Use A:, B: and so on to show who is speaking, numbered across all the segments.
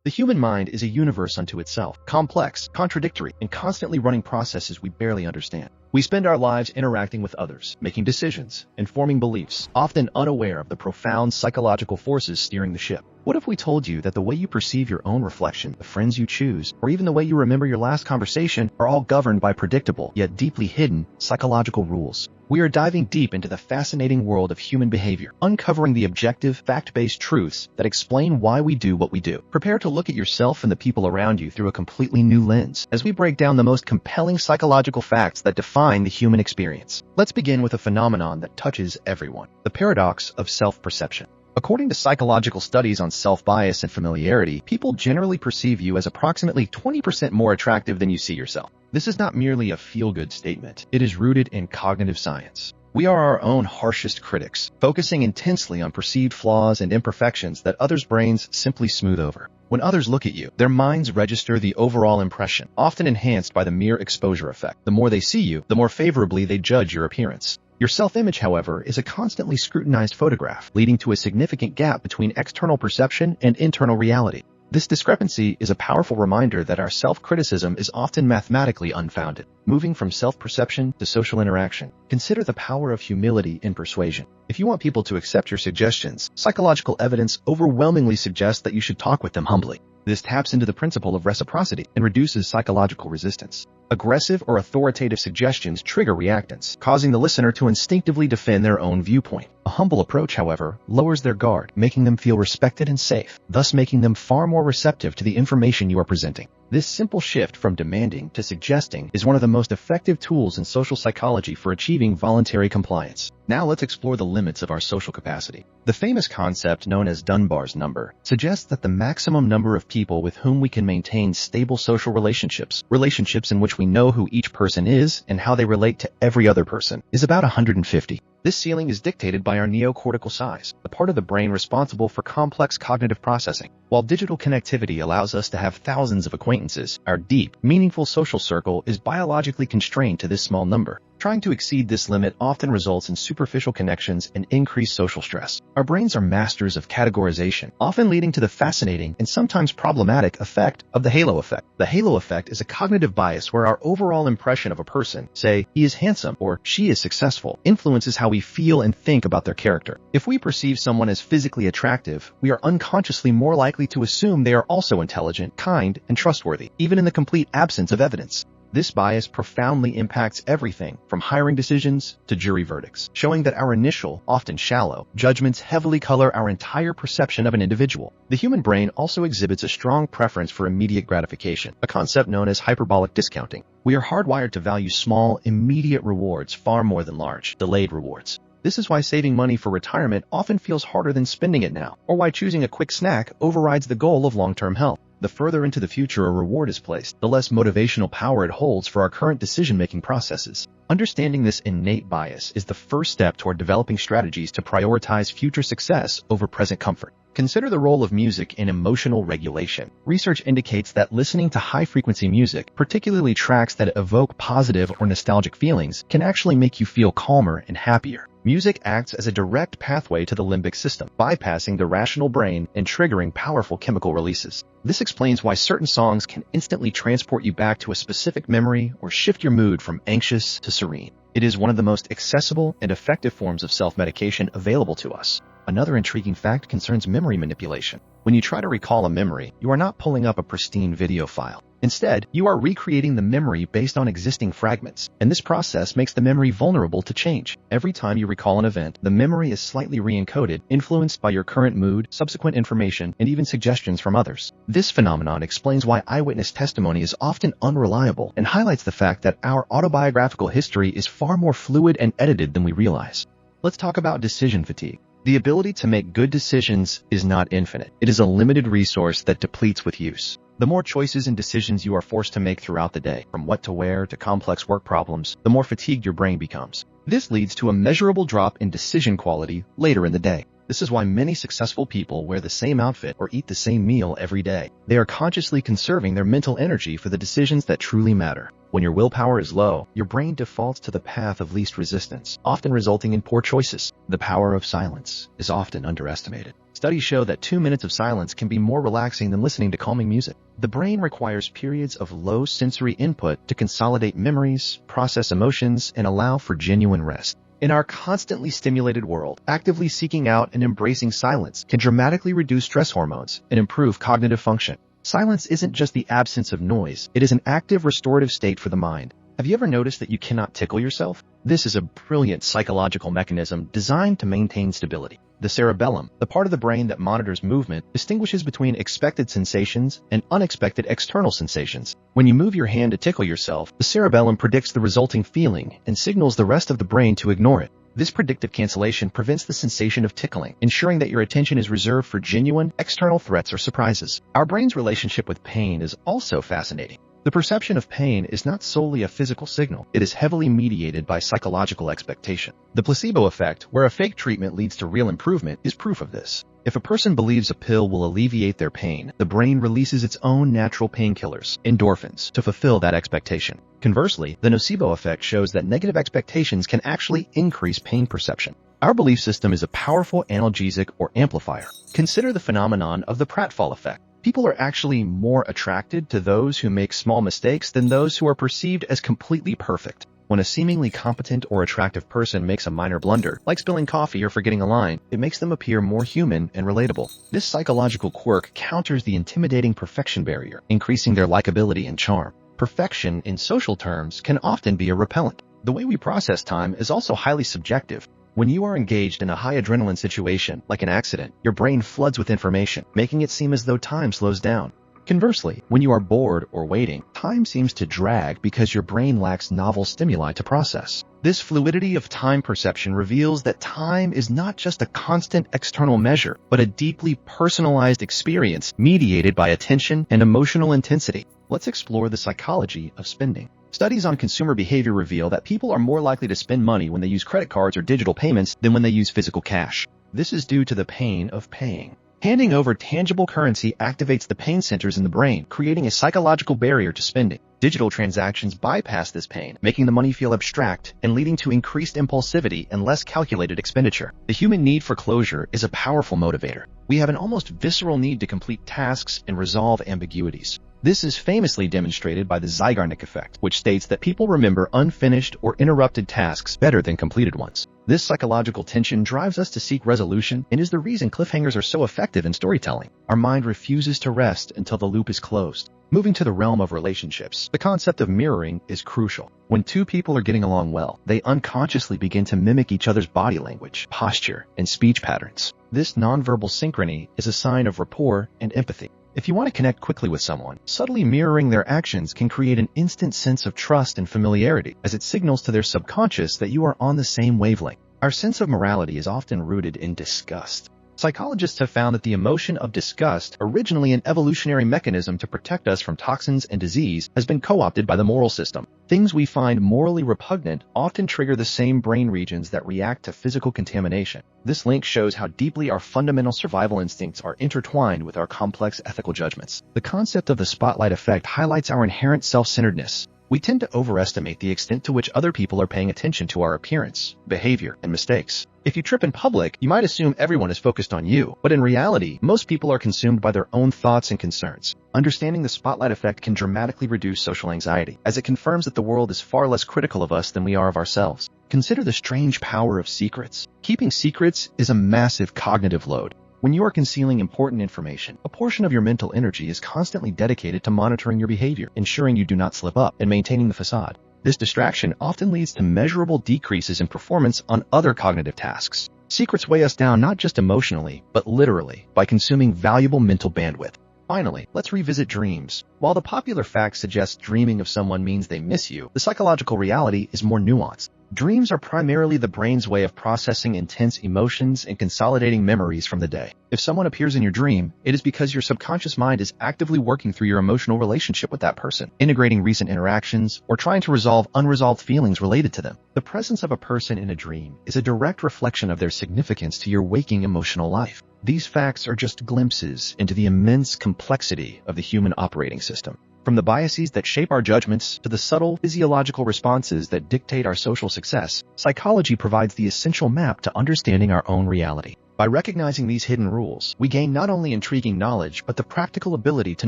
A: The human mind is a universe unto itself, complex, contradictory, and constantly running processes we barely understand. We spend our lives interacting with others, making decisions, and forming beliefs, often unaware of the profound psychological forces steering the ship. What if we told you that the way you perceive your own reflection, the friends you choose, or even the way you remember your last conversation are all governed by predictable, yet deeply hidden, psychological rules? We are diving deep into the fascinating world of human behavior, uncovering the objective, fact-based truths that explain why we do what we do. Prepare to look at yourself and the people around you through a completely new lens, as we break down the most compelling psychological facts that define the human experience. Let's begin with a phenomenon that touches everyone: the paradox of self-perception. According to psychological studies on self-bias and familiarity, people generally perceive you as approximately 20% more attractive than you see yourself. This is not merely a feel-good statement. It is rooted in cognitive science. We are our own harshest critics, focusing intensely on perceived flaws and imperfections that others' brains simply smooth over. When others look at you, their minds register the overall impression, often enhanced by the mere exposure effect. The more they see you, the more favorably they judge your appearance. Your self-image, however, is a constantly scrutinized photograph, leading to a significant gap between external perception and internal reality. This discrepancy is a powerful reminder that our self-criticism is often mathematically unfounded. Moving from self-perception to social interaction, consider the power of humility in persuasion. If you want people to accept your suggestions, psychological evidence overwhelmingly suggests that you should talk with them humbly. This taps into the principle of reciprocity and reduces psychological resistance. Aggressive or authoritative suggestions trigger reactance, causing the listener to instinctively defend their own viewpoint. A humble approach, however, lowers their guard, making them feel respected and safe, thus making them far more receptive to the information you are presenting. This simple shift from demanding to suggesting is one of the most effective tools in social psychology for achieving voluntary compliance. Now let's explore the limits of our social capacity. The famous concept known as Dunbar's number suggests that the maximum number of people with whom we can maintain stable social relationships in which we know who each person is and how they relate to every other person, is about 150. This ceiling is dictated by our neocortical size, the part of the brain responsible for complex cognitive processing. While digital connectivity allows us to have thousands of acquaintances, our deep, meaningful social circle is biologically constrained to this small number. Trying to exceed this limit often results in superficial connections and increased social stress. Our brains are masters of categorization, often leading to the fascinating and sometimes problematic effect of the halo effect. The halo effect is a cognitive bias where our overall impression of a person, say, he is handsome or she is successful, influences how we feel and think about their character. If we perceive someone as physically attractive, we are unconsciously more likely to assume they are also intelligent, kind, and trustworthy, even in the complete absence of evidence. This bias profoundly impacts everything from hiring decisions to jury verdicts, showing that our initial, often shallow, judgments heavily color our entire perception of an individual. The human brain also exhibits a strong preference for immediate gratification, a concept known as hyperbolic discounting. We are hardwired to value small, immediate rewards far more than large, delayed rewards. This is why saving money for retirement often feels harder than spending it now, or why choosing a quick snack overrides the goal of long-term health. The further into the future a reward is placed, the less motivational power it holds for our current decision-making processes. Understanding this innate bias is the first step toward developing strategies to prioritize future success over present comfort. Consider the role of music in emotional regulation. Research indicates that listening to high-frequency music, particularly tracks that evoke positive or nostalgic feelings, can actually make you feel calmer and happier. Music acts as a direct pathway to the limbic system, bypassing the rational brain and triggering powerful chemical releases. This explains why certain songs can instantly transport you back to a specific memory or shift your mood from anxious to serene. It is one of the most accessible and effective forms of self-medication available to us. Another intriguing fact concerns memory manipulation. When you try to recall a memory, you are not pulling up a pristine video file. Instead, you are recreating the memory based on existing fragments, and this process makes the memory vulnerable to change. Every time you recall an event, the memory is slightly re-encoded, influenced by your current mood, subsequent information, and even suggestions from others. This phenomenon explains why eyewitness testimony is often unreliable and highlights the fact that our autobiographical history is far more fluid and edited than we realize. Let's talk about decision fatigue. The ability to make good decisions is not infinite. It is a limited resource that depletes with use. The more choices and decisions you are forced to make throughout the day, from what to wear to complex work problems, the more fatigued your brain becomes. This leads to a measurable drop in decision quality later in the day. This is why many successful people wear the same outfit or eat the same meal every day. They are consciously conserving their mental energy for the decisions that truly matter. When your willpower is low, your brain defaults to the path of least resistance, often resulting in poor choices. The power of silence is often underestimated. Studies show that 2 minutes of silence can be more relaxing than listening to calming music. The brain requires periods of low sensory input to consolidate memories, process emotions, and allow for genuine rest. In our constantly stimulated world, actively seeking out and embracing silence can dramatically reduce stress hormones and improve cognitive function. Silence isn't just the absence of noise, it is an active restorative state for the mind. Have you ever noticed that you cannot tickle yourself? This is a brilliant psychological mechanism designed to maintain stability. The cerebellum, the part of the brain that monitors movement, distinguishes between expected sensations and unexpected external sensations. When you move your hand to tickle yourself, the cerebellum predicts the resulting feeling and signals the rest of the brain to ignore it. This predictive cancellation prevents the sensation of tickling, ensuring that your attention is reserved for genuine, external threats or surprises. Our brain's relationship with pain is also fascinating. The perception of pain is not solely a physical signal, it is heavily mediated by psychological expectation. The placebo effect, where a fake treatment leads to real improvement, is proof of this. If a person believes a pill will alleviate their pain, the brain releases its own natural painkillers, endorphins, to fulfill that expectation. Conversely, the nocebo effect shows that negative expectations can actually increase pain perception. Our belief system is a powerful analgesic or amplifier. Consider the phenomenon of the pratfall effect. People are actually more attracted to those who make small mistakes than those who are perceived as completely perfect. When a seemingly competent or attractive person makes a minor blunder, like spilling coffee or forgetting a line, it makes them appear more human and relatable. This psychological quirk counters the intimidating perfection barrier, increasing their likability and charm. Perfection, in social terms, can often be a repellent. The way we process time is also highly subjective. When you are engaged in a high adrenaline situation, like an accident, your brain floods with information, making it seem as though time slows down. Conversely, when you are bored or waiting, time seems to drag because your brain lacks novel stimuli to process. This fluidity of time perception reveals that time is not just a constant external measure, but a deeply personalized experience mediated by attention and emotional intensity. Let's explore the psychology of spending. Studies on consumer behavior reveal that people are more likely to spend money when they use credit cards or digital payments than when they use physical cash. This is due to the pain of paying. Handing over tangible currency activates the pain centers in the brain, creating a psychological barrier to spending. Digital transactions bypass this pain, making the money feel abstract and leading to increased impulsivity and less calculated expenditure. The human need for closure is a powerful motivator. We have an almost visceral need to complete tasks and resolve ambiguities. This is famously demonstrated by the Zeigarnik effect, which states that people remember unfinished or interrupted tasks better than completed ones. This psychological tension drives us to seek resolution and is the reason cliffhangers are so effective in storytelling. Our mind refuses to rest until the loop is closed. Moving to the realm of relationships, the concept of mirroring is crucial. When two people are getting along well, they unconsciously begin to mimic each other's body language, posture, and speech patterns. This nonverbal synchrony is a sign of rapport and empathy. If you want to connect quickly with someone, subtly mirroring their actions can create an instant sense of trust and familiarity, as it signals to their subconscious that you are on the same wavelength. Our sense of morality is often rooted in disgust. Psychologists have found that the emotion of disgust, originally an evolutionary mechanism to protect us from toxins and disease, has been co-opted by the moral system. Things we find morally repugnant often trigger the same brain regions that react to physical contamination. This link shows how deeply our fundamental survival instincts are intertwined with our complex ethical judgments. The concept of the spotlight effect highlights our inherent self-centeredness. We tend to overestimate the extent to which other people are paying attention to our appearance, behavior, and mistakes. If you trip in public, you might assume everyone is focused on you, but in reality, most people are consumed by their own thoughts and concerns. Understanding the spotlight effect can dramatically reduce social anxiety, as it confirms that the world is far less critical of us than we are of ourselves. Consider the strange power of secrets. Keeping secrets is a massive cognitive load. When you are concealing important information, a portion of your mental energy is constantly dedicated to monitoring your behavior, ensuring you do not slip up, and maintaining the facade. This distraction often leads to measurable decreases in performance on other cognitive tasks. Secrets weigh us down not just emotionally, but literally, by consuming valuable mental bandwidth. Finally, let's revisit dreams. While the popular fact suggests dreaming of someone means they miss you, the psychological reality is more nuanced. Dreams are primarily the brain's way of processing intense emotions and consolidating memories from the day. If someone appears in your dream, it is because your subconscious mind is actively working through your emotional relationship with that person, integrating recent interactions, or trying to resolve unresolved feelings related to them. The presence of a person in a dream is a direct reflection of their significance to your waking emotional life. These facts are just glimpses into the immense complexity of the human operating system. From the biases that shape our judgments to the subtle physiological responses that dictate our social success, psychology provides the essential map to understanding our own reality. By recognizing these hidden rules, we gain not only intriguing knowledge but the practical ability to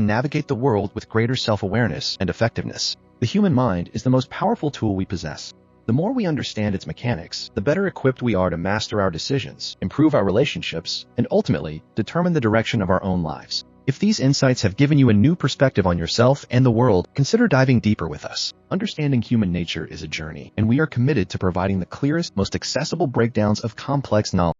A: navigate the world with greater self-awareness and effectiveness. The human mind is the most powerful tool we possess. The more we understand its mechanics, the better equipped we are to master our decisions, improve our relationships, and ultimately, determine the direction of our own lives. If these insights have given you a new perspective on yourself and the world, consider diving deeper with us. Understanding human nature is a journey, and we are committed to providing the clearest, most accessible breakdowns of complex knowledge.